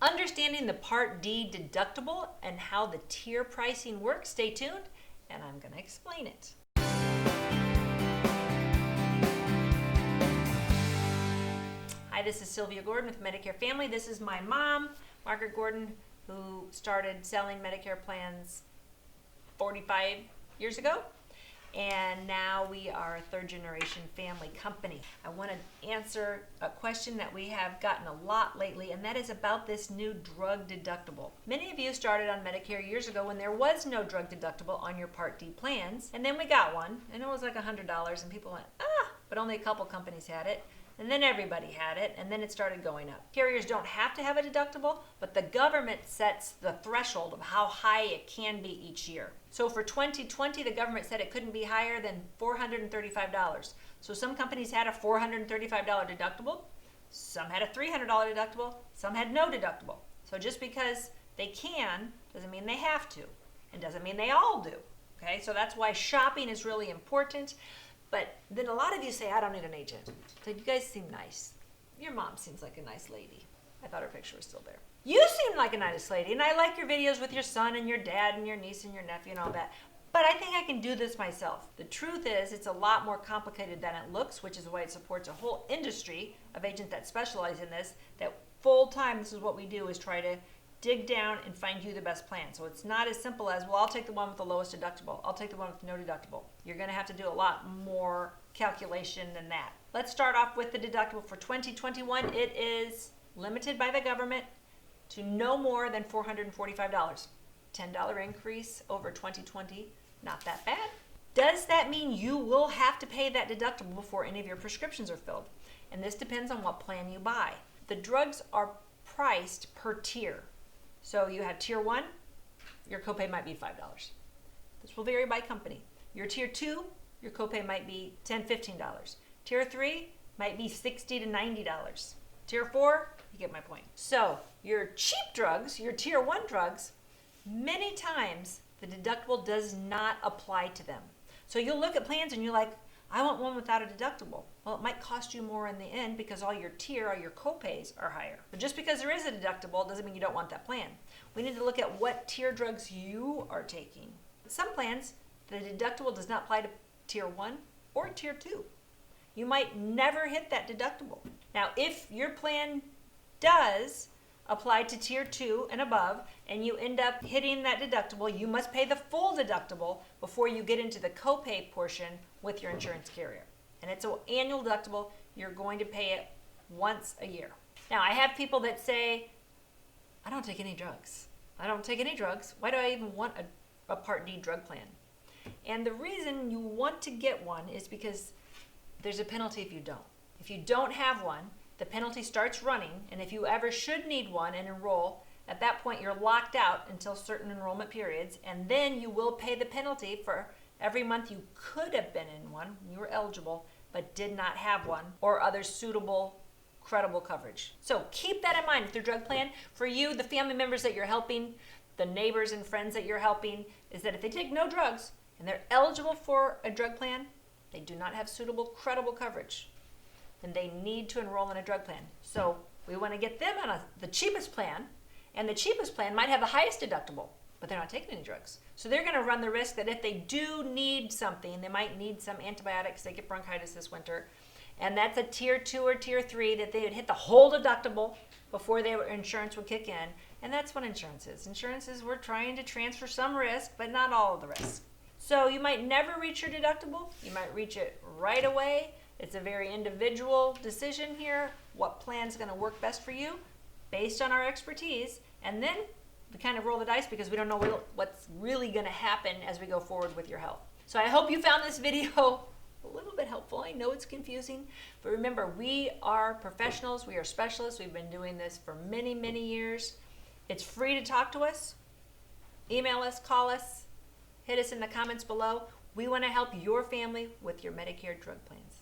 Understanding the Part D deductible and how the tier pricing works. Stay tuned, and I'm going to explain it. Hi, this is Sylvia Gordon with Medicare Family. This is my mom, Margaret Gordon, who started selling Medicare plans 45 years ago. And now we are a third generation family company. I want to answer a question that we have gotten a lot lately, and that is about this new drug deductible. Many of you started on Medicare years ago when there was no drug deductible on your Part D plans, and then we got one, and it was like $100, and people went, but only a couple companies had it. And then everybody had it, and then it started going up. Carriers don't have to have a deductible, but the government sets the threshold of how high it can be each year. So for 2020, the government said it couldn't be higher than $435. So some companies had a $435 deductible, some had a $300 deductible, some had no deductible. So just because they can doesn't mean they have to, and doesn't mean they all do. Okay, so that's why shopping is really important. But then a lot of you say, I don't need an agent. So you guys seem nice. Your mom seems like a nice lady. I thought her picture was still there. You seem like a nice lady, and I like your videos with your son and your dad and your niece and your nephew and all that. But I think I can do this myself. The truth is, it's a lot more complicated than it looks, which is why it supports a whole industry of agents that specialize in this, that full time, this is what we do, is try to dig down and find you the best plan. So it's not as simple as, well, I'll take the one with the lowest deductible. I'll take the one with no deductible. You're going to have to do a lot more calculation than that. Let's start off with the deductible for 2021. It is limited by the government to no more than $445. $10 increase over 2020, not that bad. Does that mean you will have to pay that deductible before any of your prescriptions are filled? And this depends on what plan you buy. The drugs are priced per tier. So you have tier 1, your copay might be $5. This will vary by company. Your tier 2, your copay might be $10, $15. Tier 3 might be $60 to $90. Tier 4, you get my point. So your cheap drugs, your tier 1 drugs, many times the deductible does not apply to them. So you'll look at plans and you're like, I want one without a deductible. Well, it might cost you more in the end because all your copays are higher. But just because there is a deductible doesn't mean you don't want that plan. We need to look at what tier drugs you are taking. Some plans, the deductible does not apply to tier 1 or tier 2. You might never hit that deductible. Now, if your plan does apply to tier 2 and above, and you end up hitting that deductible, you must pay the full deductible before you get into the copay portion with your insurance carrier. And it's an annual deductible. You're going to pay it once a year. Now, I have people that say, I don't take any drugs. I don't take any drugs. Why do I even want a Part D drug plan? And the reason you want to get one is because there's a penalty if you don't. If you don't have one, the penalty starts running, and if you ever should need one and enroll, at that point you're locked out until certain enrollment periods, and then you will pay the penalty for every month you could have been in one, you were eligible, but did not have one, or other suitable, credible coverage. So keep that in mind with your drug plan. For you, the family members that you're helping, the neighbors and friends that you're helping, is that if they take no drugs and they're eligible for a drug plan, they do not have suitable, credible coverage, then they need to enroll in a drug plan. So we want to get them on the cheapest plan, and the cheapest plan might have the highest deductible, but they're not taking any drugs. So they're going to run the risk that if they do need something, they might need some antibiotics, they get bronchitis this winter, and that's a tier 2 or tier 3, that they would hit the whole deductible before their insurance would kick in. And that's what insurance is. Insurance is we're trying to transfer some risk, but not all of the risk. So you might never reach your deductible. You might reach it right away. It's a very individual decision here, what plan is going to work best for you based on our expertise. And then we kind of roll the dice because we don't know what's really going to happen as we go forward with your health. So I hope you found this video a little bit helpful. I know it's confusing, but remember, we are professionals. We are specialists. We've been doing this for many, many years. It's free to talk to us. Email us, call us, hit us in the comments below. We want to help your family with your Medicare drug plans.